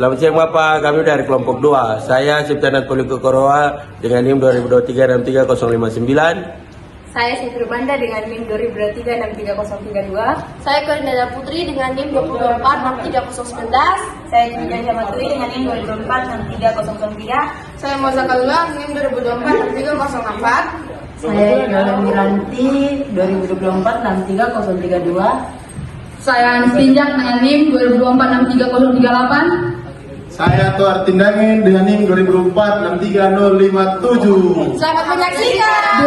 Selamat siang Bapak, kami dari kelompok 2. Saya Septianat Poliko Koroa dengan NIM 2023-63059. Saya Sifri Manda dengan NIM 2023-63032. Saya Korinda Putri dengan NIM 24-63019. Saya Julian Jamatri dengan NIM 2024-63003. Saya Moza Kalula NIM 2024-63004. Saya Yola Miranti 2024-63032. Saya Anis Tinjak dengan NIM 2024-63038. Saya Tuar Tindangin dengan NIM 2004-63057. Selamat menyaksikan.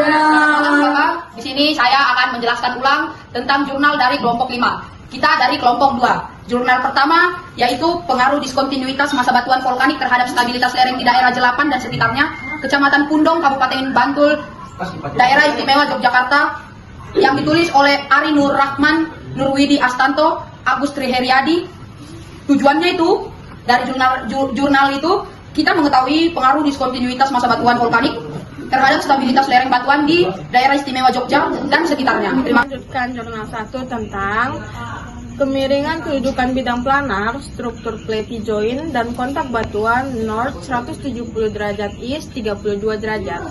Di sini saya akan menjelaskan ulang tentang jurnal dari kelompok 5. Kita dari kelompok 2. Jurnal pertama yaitu pengaruh diskontinuitas masa batuan vulkanik terhadap stabilitas lereng di daerah Jelapan dan sekitarnya, Kecamatan Pundong, Kabupaten Bantul, Daerah Istimewa Yogyakarta, yang ditulis oleh Ari Nur Rahman, Nurwidi Astanto, Agus Triheriadi. Tujuannya itu dari jurnal itu kita mengetahui pengaruh diskontinuitas masa batuan vulkanik terhadap stabilitas lereng batuan di daerah istimewa Jogja dan sekitarnya. Terima kasih. Lanjutkan jurnal 1 tentang kemiringan kedudukan bidang planar, struktur plate joint dan kontak batuan north 170 derajat east 32 derajat.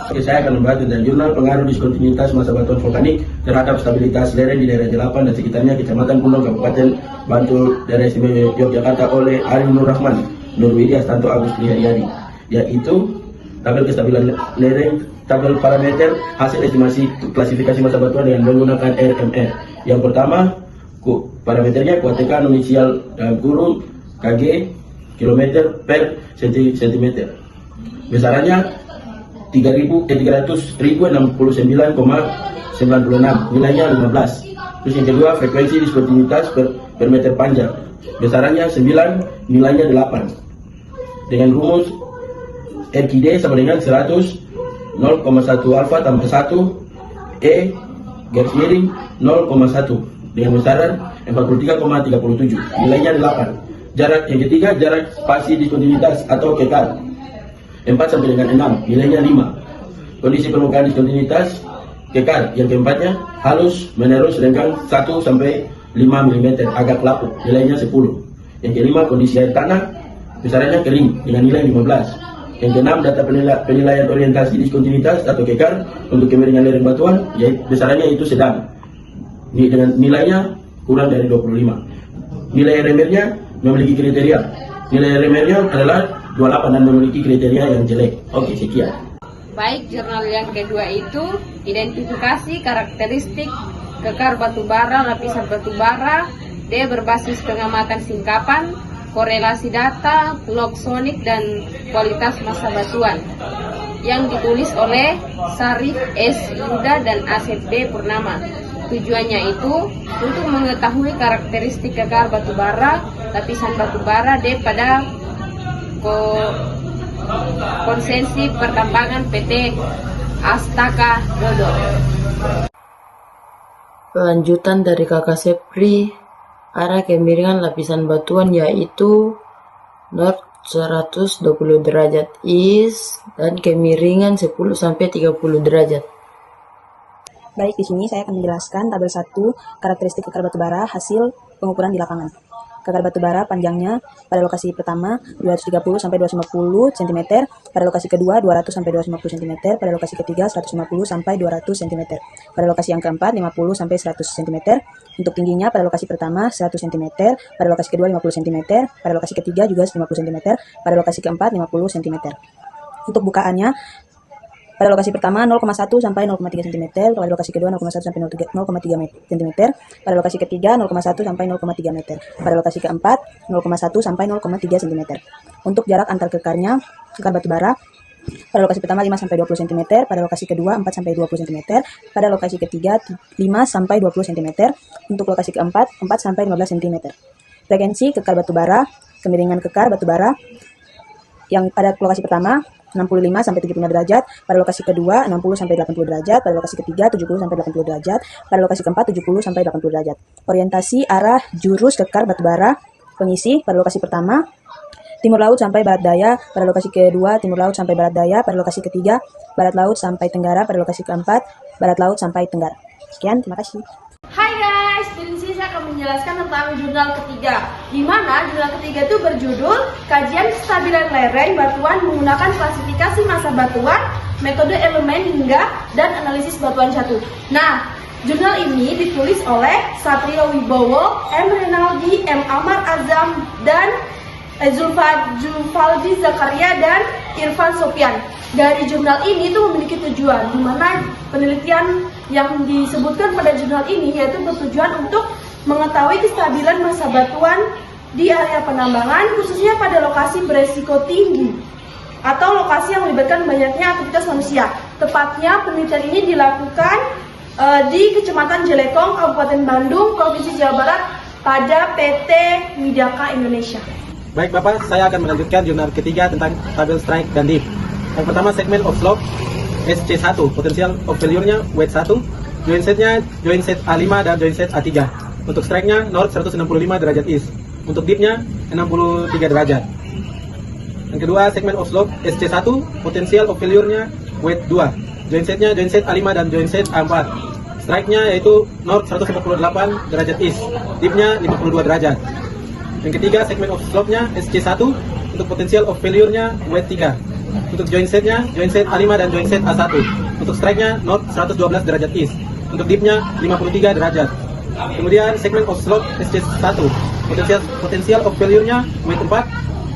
Oke, saya akan membahas tentang jurnal pengaruh diskontinuitas masa batuan vulkanik terhadap stabilitas lereng di daerah Jelapan dan sekitarnya, Kecamatan Pundong, Kabupaten Bantul, Daerah Istimewa Yogyakarta oleh Ari Nur Rahman, Nurwidi Astanto, Agus Triheriadi, yaitu tabel kestabilan lereng, tabel parameter hasil estimasi klasifikasi masa batuan dengan menggunakan RMR. Yang pertama, parameternya kuat tekan inisial dalam kurung kg kilometer per sentimeter. Besarannya 300.069,96, nilainya 15. Terus yang kedua, frekuensi diskontinuitas per meter panjang. Besarannya 9, nilainya 8. Dengan rumus RQD sama dengan 100 0,1 alfa tambah 1 E garis miring 0,1 dengan besaran 43,37, nilainya 8. Jarak yang ketiga, jarak spasi diskontinuitas atau kekar 4 sampai dengan 6, nilainya 5. Kondisi permukaan diskontinuitas kekar yang keempatnya halus menerus renggang 1 sampai 5 mm agak lapuk, nilainya 10. Yang kelima, kondisi air tanah besarannya kering dengan nilai 15. Yang keenam, data penilaian orientasi diskontinuitas atau kekar untuk kemiringan lereng batuan, yaitu besarannya itu sedang dengan nilainya kurang dari 25. Nilai RMR-nya memiliki kriteria. Nilai RMR-nya adalah 28 dan memiliki kriteria yang jelek. Oke, sekian. Baik, jurnal yang kedua itu identifikasi karakteristik kekar batubara, lapisan batubara. D. Berbasis pengamatan singkapan, korelasi data, log sonik, dan kualitas masa batuan, yang ditulis oleh Sarif S. Yuda dan Asep D. Purnama. Tujuannya itu untuk mengetahui karakteristik kekar batubara, lapisan batubara D pada konsensi pertambangan PT Astaka Dodo. Lanjutan dari Kakak Sepri, arah kemiringan lapisan batuan yaitu north 120 derajat east dan kemiringan 10 sampai 30 derajat. Baik, di sini saya akan menjelaskan tabel 1 karakteristik kekar batubara hasil pengukuran di lapangan. Kekar batubara panjangnya pada lokasi pertama 230 sampai 250 cm, pada lokasi kedua 200 sampai 250 cm, pada lokasi ketiga 150 sampai 200 cm, pada lokasi yang keempat 50 sampai 100 cm. Untuk tingginya pada lokasi pertama 100 cm, pada lokasi kedua 50 cm, pada lokasi ketiga juga 50 cm, pada lokasi keempat 50 cm. Untuk bukaannya pada lokasi pertama 0,1 sampai 0,3 cm, pada lokasi kedua 0,1 sampai 0,3 cm, pada lokasi ketiga 0,1 sampai 0,3 meter, pada lokasi keempat 0,1 sampai 0,3 cm. Untuk jarak antar kekarnya, kekar batubara pada lokasi pertama 5 sampai 20 cm, pada lokasi kedua 4 sampai 20 cm, pada lokasi ketiga 5 sampai 20 cm, untuk lokasi keempat 4 sampai 15 cm. Frekuensi kekar batubara, kemiringan kekar batubara yang pada lokasi pertama 65 sampai 75 derajat, pada lokasi kedua 60 sampai 80 derajat, pada lokasi ketiga 70 sampai 80 derajat, pada lokasi keempat 70 sampai 80 derajat. Orientasi arah jurus kekar batubara pengisi pada lokasi pertama timur laut sampai barat daya, pada lokasi kedua timur laut sampai barat daya, pada lokasi ketiga barat laut sampai tenggara, pada lokasi keempat barat laut sampai tenggara. Sekian, terima kasih. Hai guys, di sini saya akan menjelaskan tentang jurnal ketiga, di mana jurnal ketiga itu berjudul Kajian Kestabilan Lereng Batuan Menggunakan Klasifikasi Massa Batuan, Metode Elemen Hingga, dan Analisis Batuan Jatuh. Nah, jurnal ini ditulis oleh Satrio Wibowo, M. Renaldi, M. Amar Azam, dan Zulfaldi Zakaria, dan Irfan Sofian. Dari jurnal ini itu memiliki tujuan, di mana penelitian yang disebutkan pada jurnal ini yaitu bertujuan untuk mengetahui kestabilan massa batuan di area penambangan, khususnya pada lokasi beresiko tinggi atau lokasi yang melibatkan banyaknya aktivitas manusia. Tepatnya penelitian ini dilakukan di Kecamatan Jelekong, Kabupaten Bandung, Provinsi Jawa Barat pada PT Midaka Indonesia. Baik Bapak, saya akan melanjutkan jurnal ketiga tentang tabel strike dan dip. Yang pertama, segmen of slope SC1, potensial of failure-nya weight 1, joint set-nya joint set A5 dan joint set A3. Untuk strike-nya north 165 derajat east. Untuk dip-nya 63 derajat. Yang kedua, segmen of slope SC1, potensial of failure-nya weight 2, joint set-nya joint set A5 dan joint set A4. Strike-nya yaitu north 148 derajat east, dip-nya 52 derajat. Yang ketiga, segmen of slope-nya SC1, untuk potensial of failure-nya weight 3. Untuk joint set-nya, joint set A5 dan joint set A1. Untuk strike-nya north 112 derajat east. Untuk dip-nya 53 derajat. Kemudian segmen of slope SC1, potensial of failure-nya weight 4.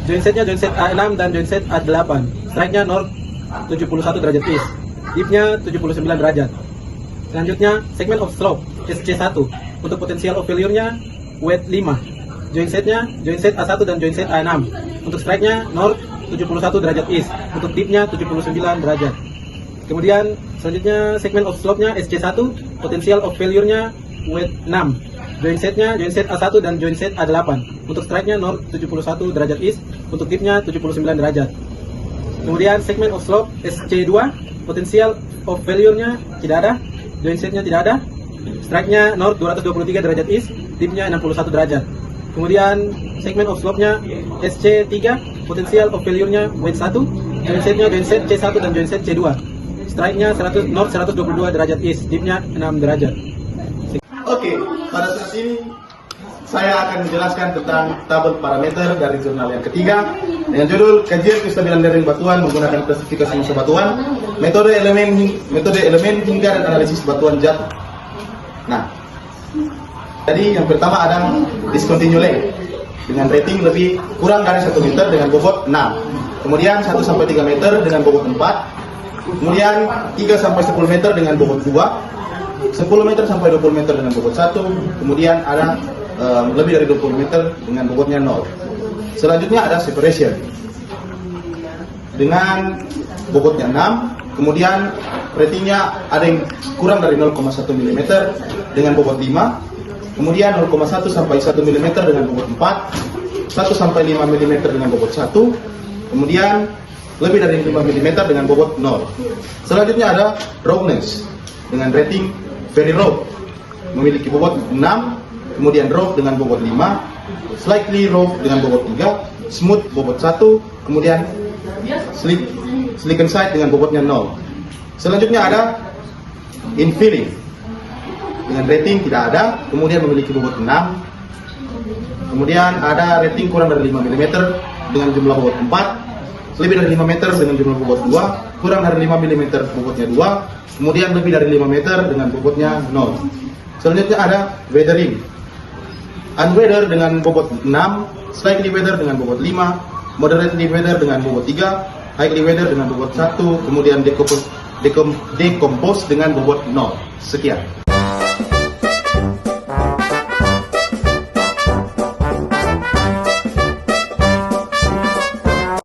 Joint set-nya joint set A6 dan joint set A8. Strike-nya north 71 derajat east. Dip-nya 79 derajat. Selanjutnya, segmen of slope SC1, untuk potensial of failure-nya weight 5. Joint set-nya joint set A1 dan joint set A6. Untuk strike-nya north 71 derajat east, untuk dip-nya 79 derajat. Kemudian selanjutnya segmen of slope-nya SC1, potensial of failure-nya weight 6. Joint set-nya joint set A1 dan joint set A8. Untuk strike-nya north 71 derajat east, untuk dip-nya 79 derajat. Kemudian segmen of slope SC2, potensial of failure-nya tidak ada, joint set-nya tidak ada. Strike-nya north 223 derajat east, dip-nya 61 derajat. Kemudian segmen of slope-nya SC3, potensial of failure-nya weight 1, joint set-nya joint set C1 dan joint set C2. Strike-nya north 122 derajat east, dip-nya 6 derajat. Oke, pada saat ini saya akan menjelaskan tentang tabel parameter dari jurnal yang ketiga dengan judul Kajian Kestabilan Lereng Batuan Menggunakan Klasifikasi Massa Batuan, Metode Elemen Hingga dan Analisis Batuan Jatuh. Nah, jadi yang pertama ada discontinue length dengan rating lebih kurang dari 1 meter dengan bobot 6. Kemudian 1-3 meter dengan bobot 4. Kemudian 3-10 meter dengan bobot 2. 10 meter sampai 20 meter dengan bobot 1. Kemudian ada lebih dari 20 meter dengan bobotnya 0. Selanjutnya ada separation dengan bobotnya 6. Kemudian ratingnya ada yang kurang dari 0,1 mm dengan bobot 5. Kemudian 0,1 sampai 1 mm dengan bobot 4, 1 sampai 5 mm dengan bobot 1, kemudian lebih dari 5 mm dengan bobot 0. Selanjutnya ada roughness dengan rating very rough, memiliki bobot 6, kemudian rough dengan bobot 5, slightly rough dengan bobot 3, smooth bobot 1, kemudian slicken side dengan bobotnya 0. Selanjutnya ada infilling dengan rating tidak ada, kemudian memiliki bobot 6. Kemudian ada rating kurang dari 5 mm dengan jumlah bobot 4, lebih dari 5 meter dengan jumlah bobot 2, kurang dari 5 mm bobotnya 2, kemudian lebih dari 5 meter dengan bobotnya 0. Selanjutnya ada weathering. Unweather dengan bobot 6, slightly weather dengan bobot 5, moderately weather dengan bobot 3, highly weather dengan bobot 1, kemudian decompose dengan bobot 0. Sekian.